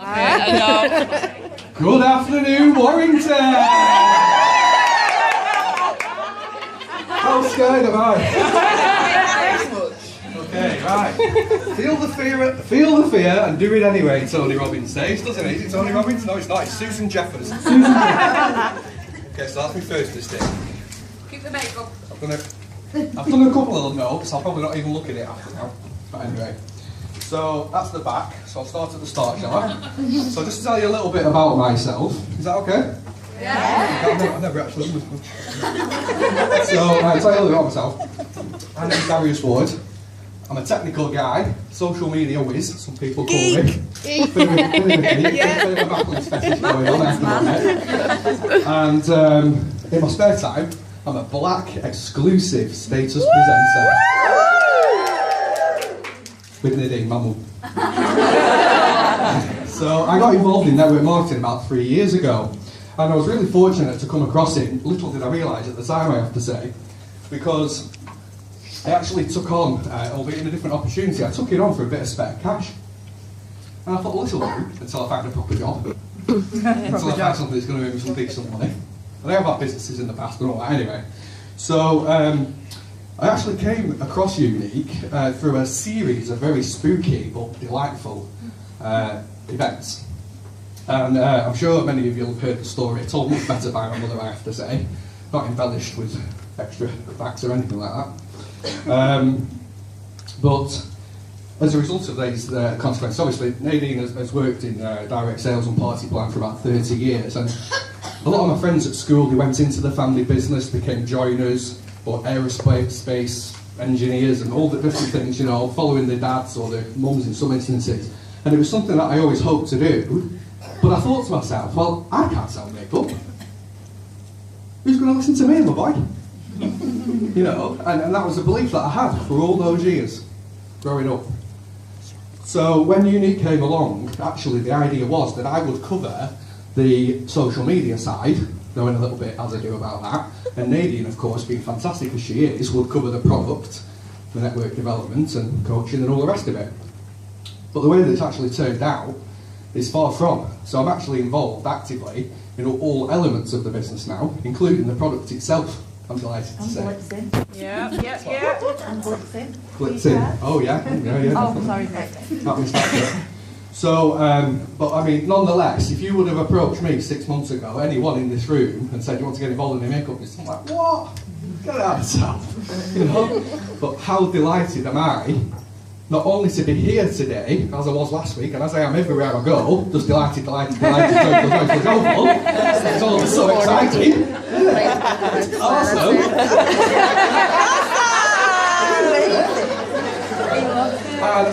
Good afternoon, Warrington! How scared am I? Okay, right. Feel the fear and do it anyway, Tony Robbins says, doesn't it? Is it Tony Robbins? No, it's not, it's Susan Jeffers. Okay, so that's my first mistake. Keep the makeup. I've done a couple of little notes, I'll probably not even look at it after now. But anyway. So that's the back, so I'll start at the start, shall I? So just to tell you a little bit about myself, is that okay? Yeah. I've never actually done this. So I'll tell you a little bit about myself. My name's Darius Ward. I'm a technical guy, social media whiz, some people call me. Bit of a Macklin's fetish going on, I have to admit. And in my spare time, I'm a black exclusive status presenter. With Nadine, my mum. So I got involved in network marketing about 3 years ago, and I was really fortunate to come across it. Little did I realise at the time, I have to say, because I actually took on, albeit in a different opportunity, I took it on for a bit of spare cash. And I thought, well, this'll do until I find a proper job. Until I find something that's going to make me some decent money. And I have had businesses in the past and all that anyway. So I actually came across Younique through a series of very spooky but delightful events. And I'm sure many of you have heard the story, told much better by my mother, I have to say. Not embellished with extra facts or anything like that. But as a result of these consequences, obviously Nadine has worked in direct sales and party plan for about 30 years. And a lot of my friends at school, they went into the family business, became joiners, or aerospace engineers and all the different things, you know, following their dads or their mums in some instances. And it was something that I always hoped to do. But I thought to myself, well, I can't sell makeup. Who's going to listen to me, my boy? You know, and that was a belief that I had for all those years growing up. So when Younique came along, actually the idea was that I would cover the social media side, knowing a little bit as I do about that, and Nadine, of course, being fantastic as she is, would cover the product, the network development and coaching and all the rest of it. But the way that it's actually turned out is far from. So I'm actually involved actively in all elements of the business now, including the product itself, I'm delighted to say. Yeah. And blitzing. Blitzing. Oh yeah. Oh, sorry. That was that bit. So, but I mean, nonetheless, if you would have approached me 6 months ago, anyone in this room, and said you want to get involved in the makeup business, I'm like, what? Get it out of yourself. You know? But how delighted am I, not only to be here today, as I was last week, and as I am everywhere I go, just delighted, joyful. It's all so exciting. It's awesome. And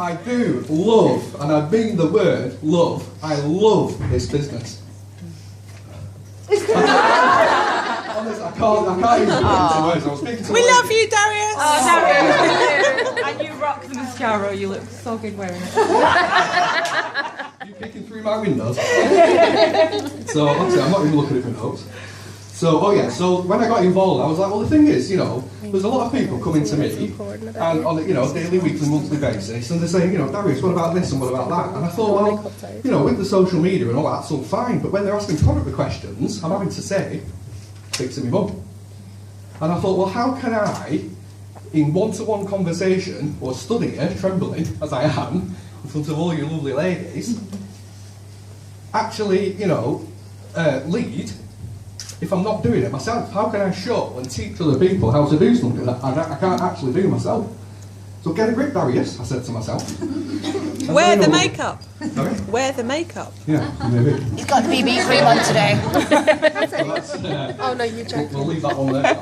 I do love, and I mean the word love, I love this business. Honestly, I can't even put it into words. I was speaking to We love you, Darius! Oh, Darius, and you rock the mascara, you look so good wearing it. You peeking through my windows? So, honestly, I'm not even looking at my notes. So, so when I got involved, I was like, well, the thing is, you know, there's a lot of people coming to me, and on a, daily, weekly, monthly basis, and they're saying, Darius, what about this and what about that? And I thought, well, with the social media and all that, that's all fine, but when they're asking product questions, I'm having to say, speak to me mum. And I thought, well, how can I, in one-to-one conversation, or study here, trembling, as I am, in front of all you lovely ladies, actually, lead, if I'm not doing it myself? How can I show and teach other people how to do something that I can't actually do myself? So get a grip, Darius, I said to myself. Wear the makeup. Sorry? Wear the makeup. Yeah, maybe. He's got BB cream on today. Oh no, you joking. We'll leave that one there.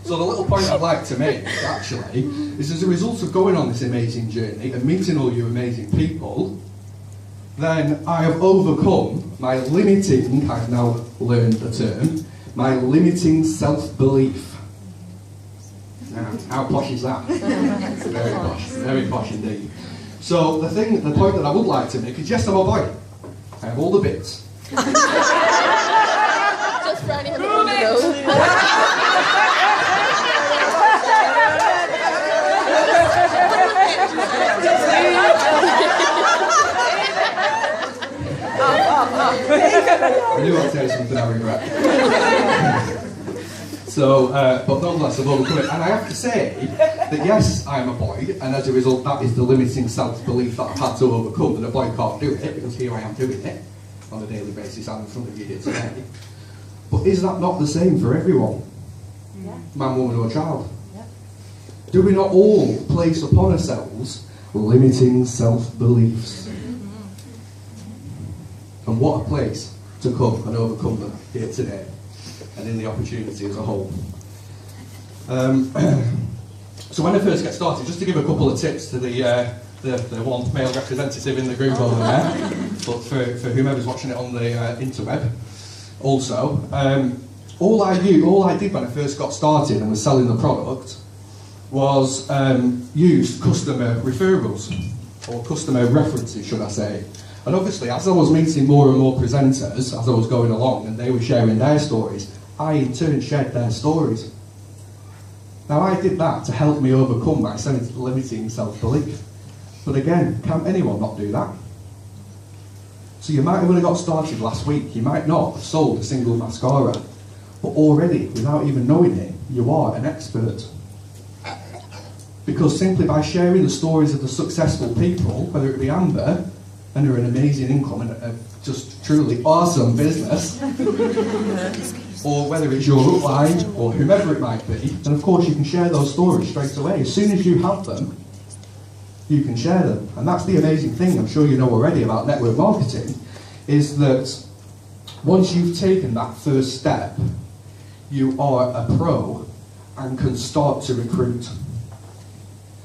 So the little point I'd like to make, actually, is as a result of going on this amazing journey and meeting all you amazing people, then I have overcome my limiting, I've now learned the term, my limiting self-belief. Now, how posh is that? Very posh indeed. So the point that I would like to make is, yes, I'm a boy. I have all the bits. Just running the I knew I'd say something I regret. So, but nonetheless, I've overcome it. And I have to say that yes, I'm a boy, and as a result, that is the limiting self-belief that I've had to overcome, that a boy can't do it, because here I am doing it on a daily basis, I'm in front of you here today. But is that not the same for everyone? Yeah. Man, woman or child? Yeah. Do we not all place upon ourselves limiting self-beliefs? And what a place to come and overcome them here today, and in the opportunity as a whole. So when I first get started, just to give a couple of tips to the one male representative in the group over there, but for whomever's watching it on the interweb also, all I did when I first got started and was selling the product was use customer referrals, or customer references, should I say. And obviously, as I was meeting more and more presenters, as I was going along, and they were sharing their stories, I in turn shared their stories. Now I did that to help me overcome my limiting self-belief. But again, can anyone not do that? So you might have only got started last week, you might not have sold a single mascara, but already, without even knowing it, you are an expert. Because simply by sharing the stories of the successful people, whether it be Amber, and her an amazing income and a just truly awesome business, or whether it's your upline or whomever it might be, then of course you can share those stories straight away. As soon as you have them, you can share them. And that's the amazing thing, I'm sure you know already about network marketing, is that once you've taken that first step, you are a pro and can start to recruit.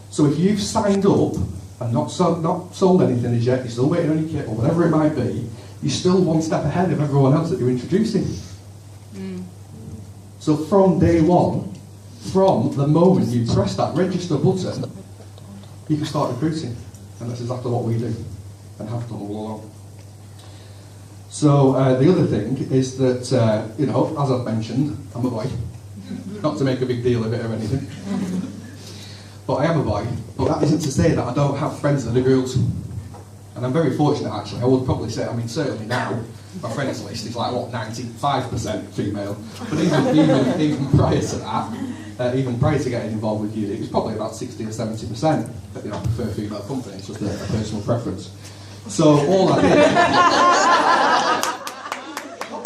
So if you've signed up and not sold anything as yet, you're still waiting on your kit or whatever it might be, you're still one step ahead of everyone else that you're introducing. So from day one, from the moment you press that register button, you can start recruiting. And that's exactly what we do and have done all along. So the other thing is that, you know, as I've mentioned, I'm a boy. Not to make a big deal of it or anything. But I am a boy. But that isn't to say that I don't have friends that are girls. And I'm very fortunate, actually. I would probably say, I mean, certainly now, my friends list is like, what, 95% female. But even prior to that, even prior to getting involved with Younique, it was probably about 60 or 70%. But, you know, I prefer female company, it's just a personal preference. So all I did...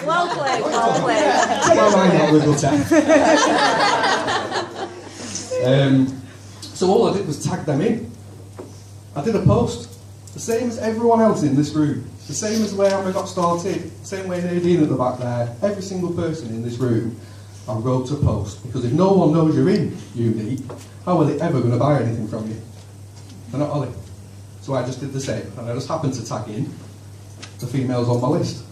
Well played, well played. My mind got wiggle tech. So all I did was tag them in. I did a post, the same as everyone else in this room, the same as where I got started, the same way Nadine at the back there, every single person in this room, I wrote a post. Because if no one knows you're in Younique, how are they ever going to buy anything from you? They're not, are they? So I just did the same, and I just happened to tag in the females on my list.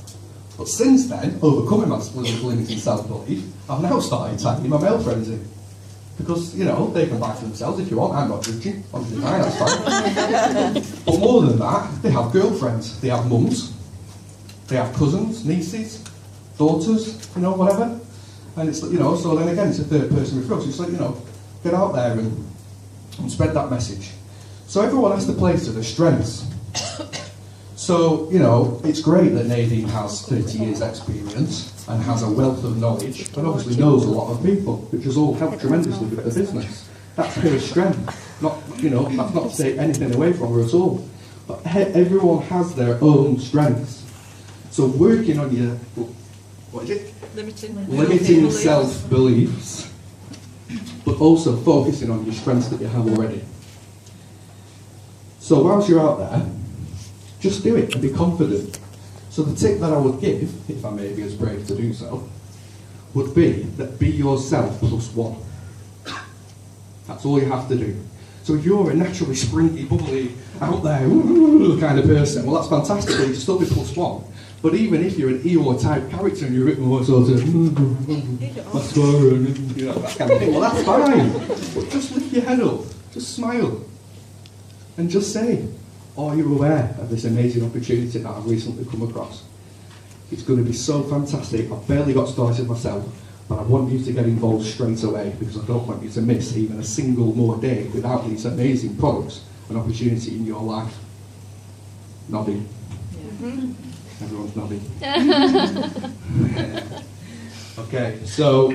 But since then, overcoming my limiting self-belief, I've now started tagging my male friends in. Because, you know, they can buy for themselves if you want, I'm not judging, obviously fine, that's fine. But more than that, they have girlfriends, they have mums, they have cousins, nieces, daughters, you know, whatever. And it's, you know, so then again, it's a third person referral, so it's like, you know, get out there and spread that message. So everyone has to play to their strengths. So, you know, it's great that Nadine has 30 years experience and has a wealth of knowledge and obviously knows a lot of people, which has all helped tremendously with the business. That's her strength. Not, you know, that's not to take anything away from her at all. But everyone has their own strengths. So working on your, what is it? Limiting self-beliefs, but also focusing on your strengths that you have already. So whilst you're out there, just do it and be confident. So the tip that I would give, if I may be as brave to do so, would be that be yourself +1. That's all you have to do. So if you're a naturally springy, bubbly, out there, kind of person, well that's fantastic, but you still be +1. But even if you're an Eeyore type character and you're a bit more sort of, mascara, you know, that kind of thing, well that's fine. But just lift your head up, just smile, and just say, are you aware of this amazing opportunity that I've recently come across? It's going to be so fantastic. I've barely got started myself, but I want you to get involved straight away because I don't want you to miss even a single more day without these amazing products and opportunity in your life. Nodding. Everyone's nodding. Okay, so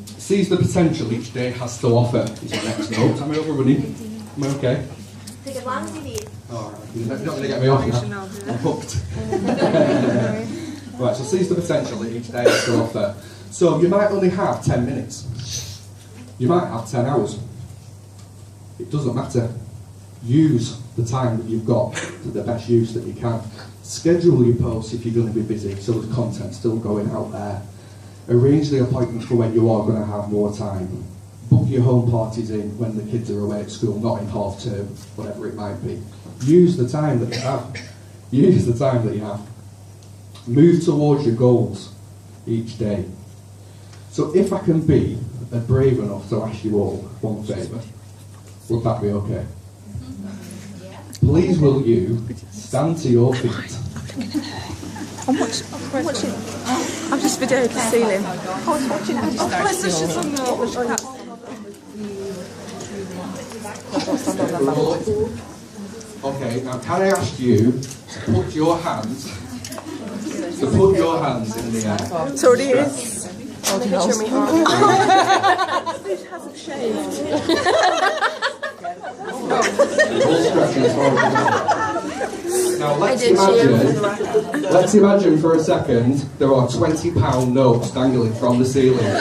seize the potential each day has to offer is my next note. Am I overrunning? Am I okay? Take as long as you need. Alright, you're not going to get me off now. I'm hooked. Right, so seize the potential that each day has to offer. So you might only have 10 minutes. You might have 10 hours. It doesn't matter. Use the time that you've got to the best use that you can. Schedule your posts if you're going to be busy, so there's content still going out there. Arrange the appointment for when you are going to have more time. Book your home parties in when the kids are away at school, not in half term, whatever it might be. Use the time that you have. Use the time that you have. Move towards your goals each day. So if I can be brave enough to ask you all one favour, would that be okay? Please will you stand to your feet? I'm watching. I'm just videoing the ceiling. I was watching it. Okay, now can I ask you to put your hands in the air? It's already is. Picture me on. This hasn't shaved. All stretching as far as you know. Now let's imagine for a second there are £20 notes dangling from the ceiling. Reach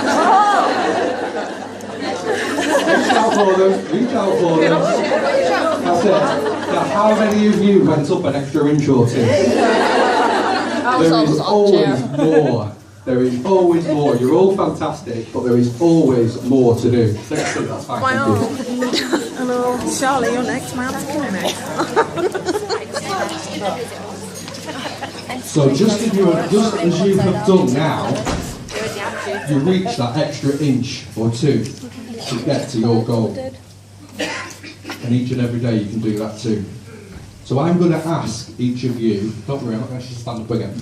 out for them, reach out for them. That's it. Now how many of you went up an extra inch or two? There is always more. There is always more. You're all fantastic, but there is always more to do. That's fine. Thank you. Hello, Charlie, you're next. My arm's killing me. So just as you have done now, you reach that extra inch or two to get to your goal. And each and every day you can do that too. So I'm going to ask each of you, don't worry, I'm not going to stand up again.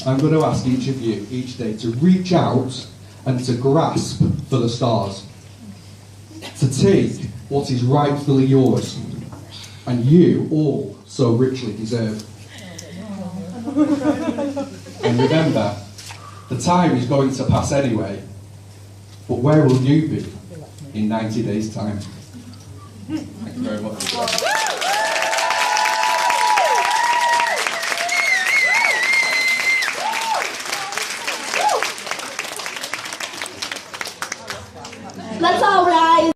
I'm going to ask each of you each day to reach out and to grasp for the stars. To take what is rightfully yours and you all so richly deserve. And remember, the time is going to pass anyway, but where will you be in 90 days' time? Thank you very much.